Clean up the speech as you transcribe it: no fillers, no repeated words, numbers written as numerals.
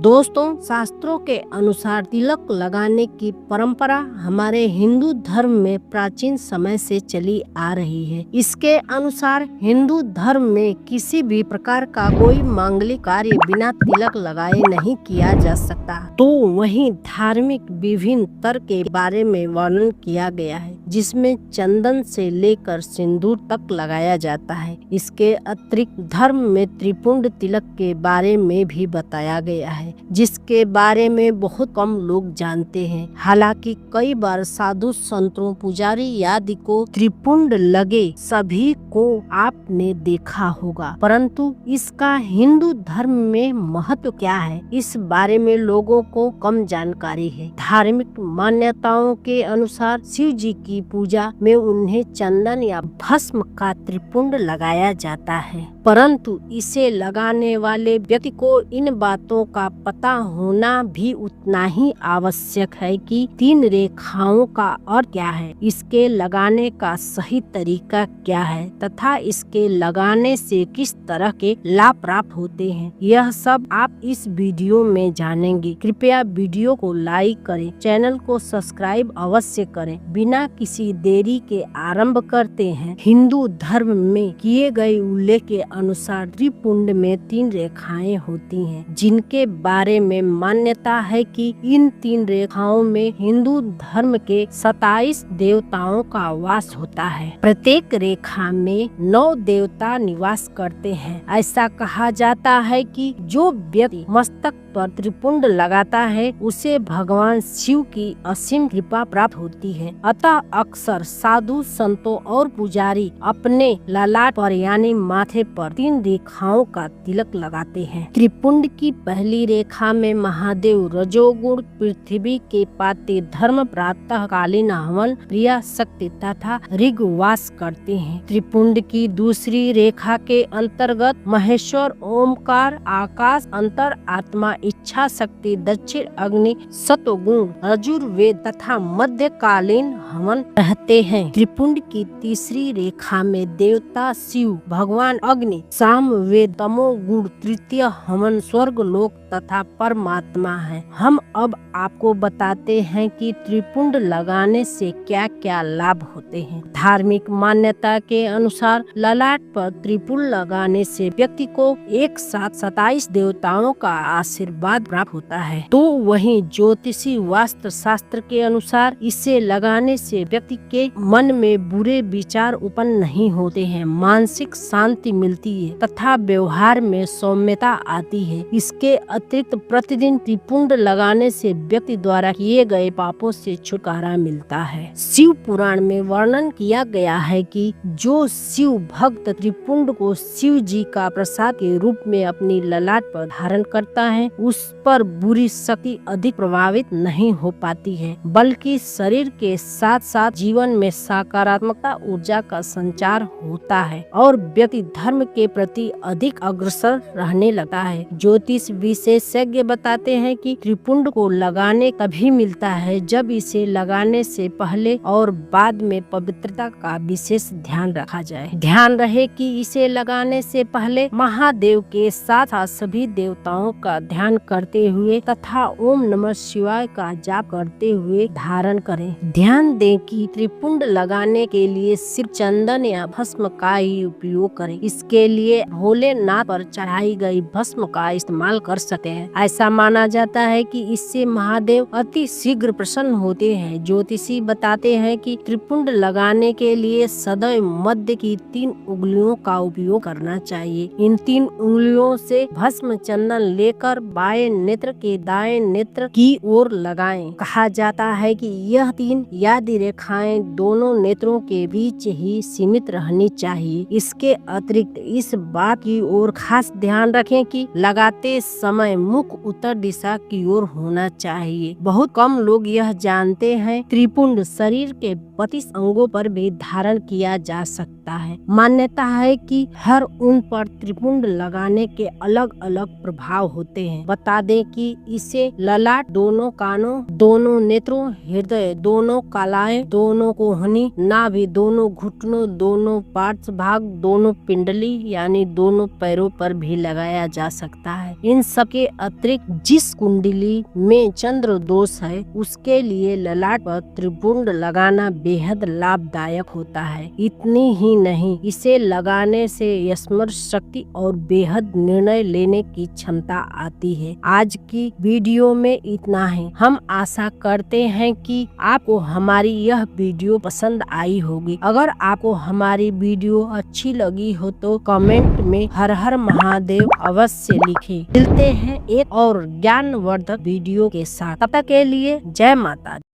दोस्तों, शास्त्रों के अनुसार तिलक लगाने की परंपरा हमारे हिंदू धर्म में प्राचीन समय से चली आ रही है। इसके अनुसार हिंदू धर्म में किसी भी प्रकार का कोई मांगलिक कार्य बिना तिलक लगाए नहीं किया जा सकता। तो वहीं धार्मिक विभिन्न तर्क के बारे में वर्णन किया गया है, जिसमें चंदन से लेकर सिंदूर तक लगाया जाता है। इसके अतिरिक्त धर्म में त्रिपुंड तिलक के बारे में भी बताया गया है, जिसके बारे में बहुत कम लोग जानते हैं। हालांकि कई बार साधु संतों, पुजारी आदि को त्रिपुंड लगे सभी को आपने देखा होगा, परंतु इसका हिंदू धर्म में महत्व क्या है, इस बारे में लोगों को कम जानकारी है। धार्मिक मान्यताओं के अनुसार शिव जी की पूजा में उन्हें चंदन या भस्म का त्रिपुंड लगाया जाता है, परंतु इसे लगाने वाले व्यक्ति को इन बातों का पता होना भी उतना ही आवश्यक है कि 3 रेखाओं का अर्थ क्या है, इसके लगाने का सही तरीका क्या है तथा इसके लगाने से किस तरह के लाभ प्राप्त होते हैं, यह सब आप इस वीडियो में जानेंगे। कृपया वीडियो को लाइक करें, चैनल को सब्सक्राइब अवश्य करें। बिना किसी देरी के आरंभ करते हैं। हिंदू धर्म में किए गए उल्लेख के अनुसार त्रिपुंड में 3 रेखाएं होती हैं, जिनके बारे में मान्यता है कि इन 3 रेखाओं में हिंदू धर्म के 27 देवताओं का वास होता है। प्रत्येक रेखा में 9 देवता निवास करते हैं। ऐसा कहा जाता है कि जो व्यक्ति मस्तक पर त्रिपुंड लगाता है उसे भगवान शिव की असीम कृपा प्राप्त होती है। अतः अक्सर साधु संतों और पुजारी अपने ललाट पर यानी माथे पर 3 रेखाओं का तिलक लगाते हैं। त्रिपुंड की पहली रेखा में महादेव रजोगुण पृथ्वी के पाते धर्म प्रातः कालीन हवन प्रिया शक्ति तथा ऋग वास करते हैं। त्रिपुंड की दूसरी रेखा के अंतर्गत महेश्वर, ओमकार, आकाश, अंतर आत्मा, इच्छा शक्ति, दक्षिण अग्नि, सतोगुण, रजुर्वेद तथा मध्यकालीन हवन रहते हैं। त्रिपुंड की तीसरी रेखा में देवता शिव, भगवान अग्नि, सामवेद, तमोगुण, तृतीय हवन, स्वर्ग लोक तथा परमात्मा है। हम अब आपको बताते हैं कि त्रिपुंड लगाने से क्या क्या लाभ होते हैं। धार्मिक मान्यता के अनुसार ललाट पर त्रिपुंड लगाने से व्यक्ति को एक साथ 27 देवताओं का आशीर्वाद प्राप्त होता है। तो वहीं ज्योतिषी वास्तु शास्त्र के अनुसार इसे लगाने से व्यक्ति के मन में बुरे विचार उत्पन्न नहीं होते हैं, मानसिक शांति मिलती है तथा व्यवहार में सौम्यता आती है। इसके अतिरिक्त प्रतिदिन त्रिपुंड लगाने से व्यक्ति द्वारा किए गए पापों से छुटकारा मिलता है। शिव पुराण में वर्णन किया गया है कि जो शिव भक्त त्रिपुंड को शिव जी का प्रसाद के रूप में अपनी ललाट पर धारण करता है, उस पर बुरी शक्ति अधिक प्रभावित नहीं हो पाती है, बल्कि शरीर के साथ साथ जीवन में सकारात्मकता ऊर्जा का संचार होता है और व्यक्ति धर्म के प्रति अधिक अग्रसर रहने लगता है। ज्योतिष विशेषज्ञ बताते हैं कि त्रिपुंड को लगाने तभी मिलता है जब इसे लगाने से पहले और बाद में पवित्रता का विशेष ध्यान रखा जाए। ध्यान रहे कि इसे लगाने से पहले महादेव के साथ सभी देवताओं का ध्यान करते हुए तथा ओम नमः शिवाय का जाप करते हुए धारण करें। ध्यान दें कि त्रिपुंड लगाने के लिए सिर्फ चंदन या भस्म का ही उपयोग करें। इसके लिए भोलेनाथ पर चढ़ाई गई भस्म का इस्तेमाल कर सकते हैं। ऐसा माना जाता है कि इससे महादेव अति शीघ्र प्रसन्न होते हैं। ज्योतिषी बताते हैं कि त्रिपुंड लगाने के लिए सदैव मध्य की 3 उंगलियों का उपयोग करना चाहिए। इन 3 उंगलियों से भस्म चंदन लेकर बाएं नेत्र के दाएं नेत्र की ओर लगाएं। कहा जाता है कि यह 3 यादी रेखाएं दोनों नेत्रों के बीच ही सीमित रहनी चाहिए। इसके अतिरिक्त इस बात की ओर खास ध्यान रखें कि लगाते समय मुख उत्तर दिशा की ओर होना चाहिए। बहुत कम लोग यह जानते हैं त्रिपुंड शरीर के 25 अंगों पर भी धारण किया जा सकता है। मान्यता है कि हर ऊन पर त्रिपुंड लगाने के अलग अलग प्रभाव होते हैं। बता दें कि इसे ललाट, दोनों कानों, दोनों नेत्रों, हृदय, दोनों कलाएं, दोनों कोहनी, नाभि, दोनों घुटनों, दोनों पार्श्व भाग, दोनों पिंडली यानी दोनों पैरों पर भी लगाया जा सकता है। इन सब के अतिरिक्त जिस कुंडली में चंद्र दोष है उसके लिए ललाट पर त्रिपुंड लगाना बेहद लाभदायक होता है। इतनी ही नहीं, इसे लगाने से स्मरण शक्ति और बेहद निर्णय लेने की क्षमता आती है। आज की वीडियो में इतना ही। हम आशा करते हैं कि आपको हमारी यह वीडियो पसंद आई होगी। अगर आपको हमारी वीडियो अच्छी लगी हो तो कमेंट में हर हर महादेव अवश्य लिखें। मिलते हैं एक और ज्ञानवर्धक वीडियो के साथ। तब तक के लिए जय माता दी।